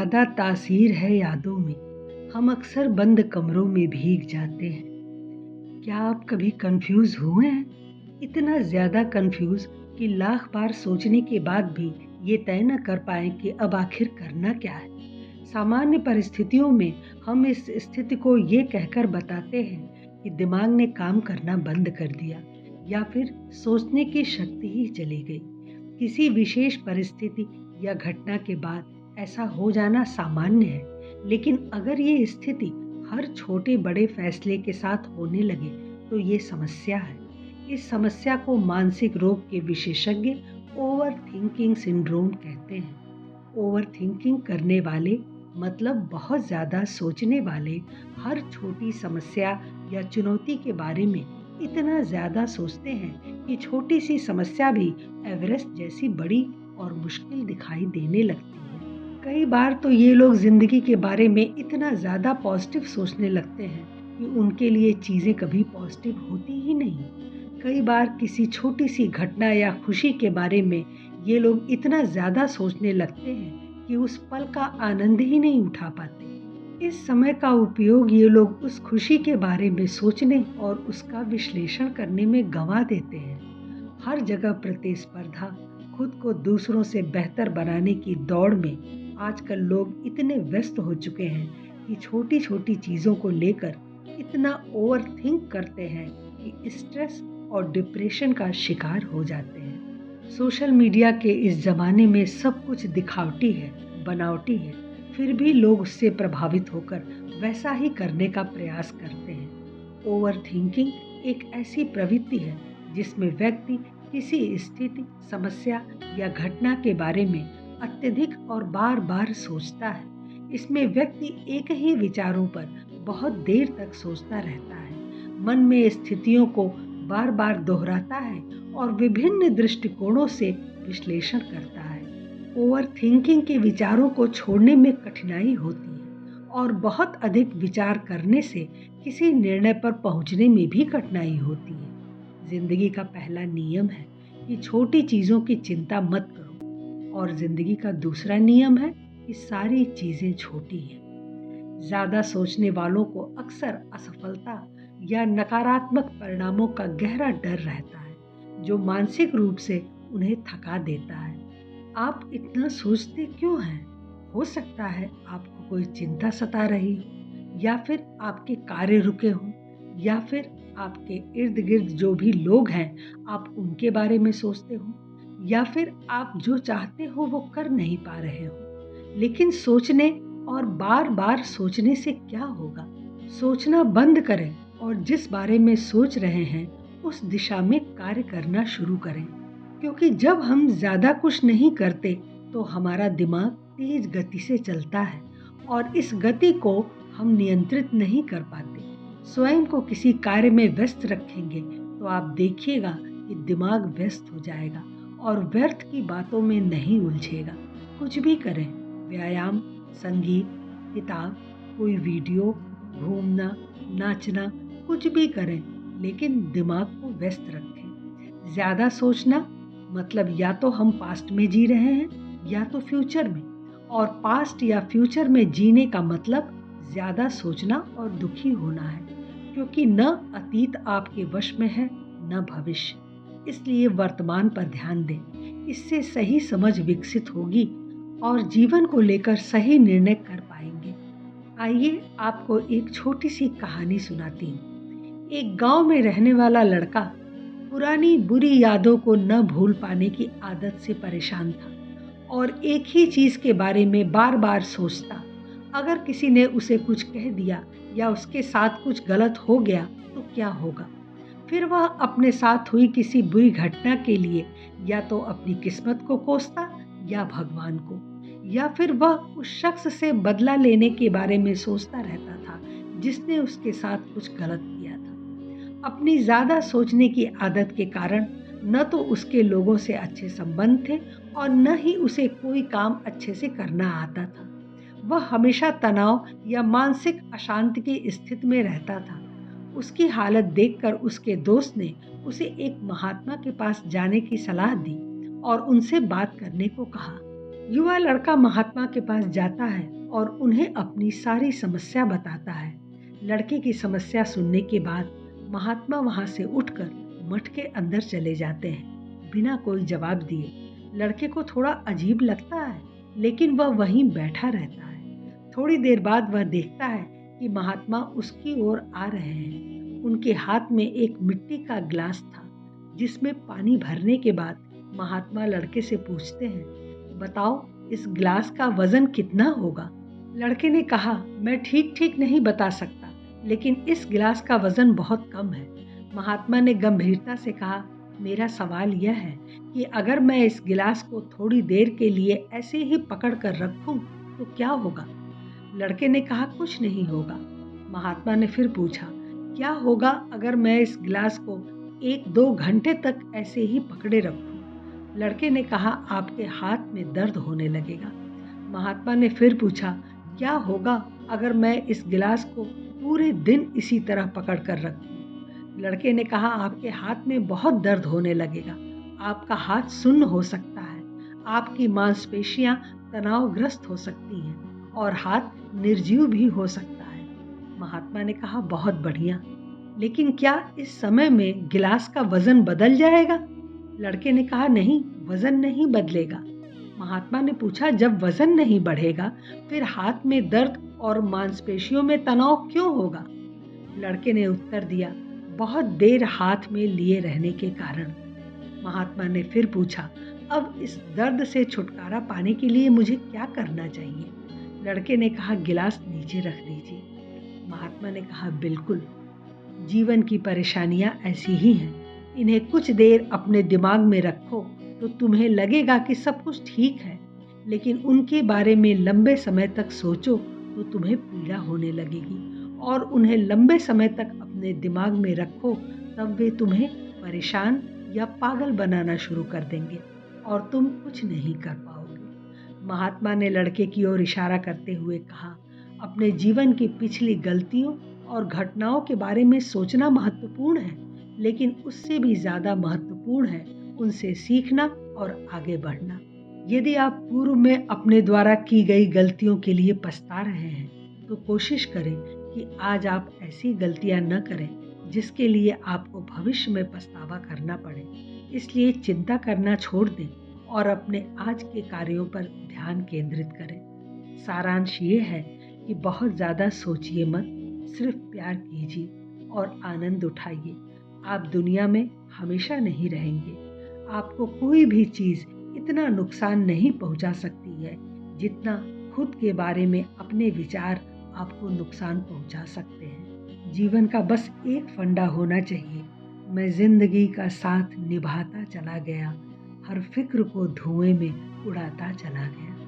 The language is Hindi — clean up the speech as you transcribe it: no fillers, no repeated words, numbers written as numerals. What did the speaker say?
ज़्यादा तासीर है यादों में, हम अक्सर बंद कमरों में भीग जाते हैं। क्या आप कभी कंफ्यूज हुए हैं? इतना ज़्यादा कंफ्यूज कि लाख बार सोचने के बाद भी ये तय न कर पाए कि अब आखिर करना क्या है। सामान्य परिस्थितियों में हम इस स्थिति को ये कहकर बताते हैं कि दिमाग ने काम करना बंद कर दिया या फिर सोचने की शक्ति ही चली गई। किसी विशेष परिस्थिति या घटना के बाद ऐसा हो जाना सामान्य है, लेकिन अगर ये स्थिति हर छोटे बड़े फैसले के साथ होने लगे तो ये समस्या है। इस समस्या को मानसिक रोग के विशेषज्ञ ओवर थिंकिंग सिंड्रोम कहते हैं। ओवर थिंकिंग करने वाले मतलब बहुत ज़्यादा सोचने वाले, हर छोटी समस्या या चुनौती के बारे में इतना ज़्यादा सोचते हैं कि छोटी सी समस्या भी एवरेस्ट जैसी बड़ी और मुश्किल दिखाई देने लगती है। कई बार तो ये लोग ज़िंदगी के बारे में इतना ज़्यादा पॉजिटिव सोचने लगते हैं कि उनके लिए चीज़ें कभी पॉजिटिव होती ही नहीं। कई बार किसी छोटी सी घटना या खुशी के बारे में ये लोग इतना ज़्यादा सोचने लगते हैं कि उस पल का आनंद ही नहीं उठा पाते। इस समय का उपयोग ये लोग उस खुशी के बारे में सोचने और उसका विश्लेषण करने में गंवा देते हैं। हर जगह प्रतिस्पर्धा, खुद को दूसरों से बेहतर बनाने की दौड़ में आजकल लोग इतने व्यस्त हो चुके हैं कि छोटी छोटी चीज़ों को लेकर इतना ओवर थिंक करते हैं कि स्ट्रेस और डिप्रेशन का शिकार हो जाते हैं। सोशल मीडिया के इस ज़माने में सब कुछ दिखावटी है, बनावटी है, फिर भी लोग उससे प्रभावित होकर वैसा ही करने का प्रयास करते हैं। ओवर थिंकिंग एक ऐसी प्रवृत्ति है जिसमें व्यक्ति किसी स्थिति, समस्या या घटना के बारे में अत्यधिक और बार बार सोचता है। इसमें व्यक्ति एक ही विचारों पर बहुत देर तक सोचता रहता है, मन में स्थितियों को बार बार दोहराता है और विभिन्न दृष्टिकोणों से विश्लेषण करता है। ओवर थिंकिंग के विचारों को छोड़ने में कठिनाई होती है और बहुत अधिक विचार करने से किसी निर्णय पर पहुंचने में भी कठिनाई होती है। जिंदगी का पहला नियम है कि छोटी चीज़ों की चिंता मत करो और जिंदगी का दूसरा नियम है कि सारी चीज़ें छोटी हैं। ज़्यादा सोचने वालों को अक्सर असफलता या नकारात्मक परिणामों का गहरा डर रहता है, जो मानसिक रूप से उन्हें थका देता है। आप इतना सोचते क्यों हैं? हो सकता है आपको कोई चिंता सता रही हो, या फिर आपके कार्य रुके हों, या फिर आपके इर्द गिर्द जो भी लोग हैं आप उनके बारे में सोचते हो, या फिर आप जो चाहते हो वो कर नहीं पा रहे हो। लेकिन सोचने और बार बार सोचने से क्या होगा? सोचना बंद करें और जिस बारे में सोच रहे हैं उस दिशा में कार्य करना शुरू करें, क्योंकि जब हम ज़्यादा कुछ नहीं करते तो हमारा दिमाग तेज गति से चलता है और इस गति को हम नियंत्रित नहीं कर पाते। स्वयं को किसी कार्य में व्यस्त रखेंगे तो आप देखिएगा कि दिमाग व्यस्त हो जाएगा और व्यर्थ की बातों में नहीं उलझेगा। कुछ भी करें, व्यायाम, संगीत, किताब, कोई वीडियो, घूमना, नाचना, कुछ भी करें, लेकिन दिमाग को व्यस्त रखें। ज़्यादा सोचना मतलब या तो हम पास्ट में जी रहे हैं या तो फ्यूचर में, और पास्ट या फ्यूचर में जीने का मतलब ज़्यादा सोचना और दुखी होना है, क्योंकि न अतीत आपके वश में है न भविष्य। इसलिए वर्तमान पर ध्यान दें, इससे सही समझ विकसित होगी और जीवन को लेकर सही निर्णय कर पाएंगे। आइए आपको एक छोटी सी कहानी सुनाती हूँ। एक गांव में रहने वाला लड़का पुरानी बुरी यादों को न भूल पाने की आदत से परेशान था और एक ही चीज़ के बारे में बार बार सोचता। अगर किसी ने उसे कुछ कह दिया या उसके साथ कुछ गलत हो गया तो क्या होगा? फिर वह अपने साथ हुई किसी बुरी घटना के लिए या तो अपनी किस्मत को कोसता या भगवान को, या फिर वह उस शख्स से बदला लेने के बारे में सोचता रहता था जिसने उसके साथ कुछ गलत किया था। अपनी ज़्यादा सोचने की आदत के कारण न तो उसके लोगों से अच्छे संबंध थे और न ही उसे कोई काम अच्छे से करना आता था। वह हमेशा तनाव या मानसिक अशांति की स्थिति में रहता था। उसकी हालत देखकर उसके दोस्त ने उसे एक महात्मा के पास जाने की सलाह दी और उनसे बात करने को कहा। युवा लड़का महात्मा के पास जाता है और उन्हें अपनी सारी समस्या बताता है। लड़के की समस्या सुनने के बाद महात्मा वहां से उठकर मठ के अंदर चले जाते हैं, बिना कोई जवाब दिए। लड़के को थोड़ा अजीब लगता है, लेकिन वह वहीं बैठा रहता है। थोड़ी देर बाद वह देखता है कि महात्मा उसकी ओर आ रहे हैं। उनके हाथ में एक मिट्टी का ग्लास था, जिसमें पानी भरने के बाद महात्मा लड़के से पूछते हैं, बताओ इस ग्लास का वजन कितना होगा? लड़के ने कहा, मैं ठीक ठीक नहीं बता सकता, लेकिन इस गिलास का वजन बहुत कम है। महात्मा ने गंभीरता से कहा, मेरा सवाल यह है कि अगर मैं इस गिलास को थोड़ी देर के लिए ऐसे ही पकड़ कर रखूं तो क्या होगा? लड़के ने कहा, कुछ नहीं होगा। महात्मा ने फिर पूछा, क्या होगा अगर मैं इस गिलास को 1-2 घंटे तक ऐसे ही पकड़े रखूं? लड़के ने कहा, आपके हाथ में दर्द होने लगेगा। महात्मा ने फिर पूछा, क्या होगा अगर मैं इस गिलास को पूरे दिन इसी तरह पकड़ कर रखूं? लड़के ने कहा, आपके हाथ में बहुत दर्द होने लगेगा, आपका हाथ सुन्न हो सकता है, आपकी मांसपेशियां तनावग्रस्त हो सकती हैं और हाथ निर्जीव भी हो सकता है। महात्मा ने कहा, बहुत बढ़िया, लेकिन क्या इस समय में गिलास का वजन बदल जाएगा? लड़के ने कहा, नहीं, वजन नहीं बदलेगा। महात्मा ने पूछा, जब वजन नहीं बढ़ेगा फिर हाथ में दर्द और मांसपेशियों में तनाव क्यों होगा? लड़के ने उत्तर दिया, बहुत देर हाथ में लिए रहने के कारण। महात्मा ने फिर पूछा, अब इस दर्द से छुटकारा पाने के लिए मुझे क्या करना चाहिए? लड़के ने कहा, गिलास नीचे रख दीजिए। महात्मा ने कहा, बिल्कुल, जीवन की परेशानियां ऐसी ही हैं, इन्हें कुछ देर अपने दिमाग में रखो तो तुम्हें लगेगा कि सब कुछ ठीक है, लेकिन उनके बारे में लंबे समय तक सोचो तो तुम्हें पीड़ा होने लगेगी, और उन्हें लंबे समय तक अपने दिमाग में रखो तब वे तुम्हें परेशान या पागल बनाना शुरू कर देंगे और तुम कुछ नहीं कर पाओगे। महात्मा ने लड़के की ओर इशारा करते हुए कहा, अपने जीवन की पिछली गलतियों और घटनाओं के बारे में सोचना महत्वपूर्ण है, लेकिन उससे भी ज़्यादा महत्वपूर्ण है उनसे सीखना और आगे बढ़ना। यदि आप पूर्व में अपने द्वारा की गई गलतियों के लिए पछता रहे हैं तो कोशिश करें कि आज आप ऐसी गलतियां न करें जिसके लिए आपको भविष्य में पछतावा करना पड़े। इसलिए चिंता करना छोड़ दें और अपने आज के कार्यों पर ध्यान केंद्रित करें। सारांश ये है कि बहुत ज़्यादा सोचिए मत, सिर्फ प्यार कीजिए और आनंद उठाइए। आप दुनिया में हमेशा नहीं रहेंगे। आपको कोई भी चीज़ इतना नुकसान नहीं पहुंचा सकती है जितना खुद के बारे में अपने विचार आपको नुकसान पहुंचा सकते हैं। जीवन का बस एक फंडा होना चाहिए, मैं जिंदगी का साथ निभाता चला गया, हर फिक्र को धुएं में उड़ाता चला गया।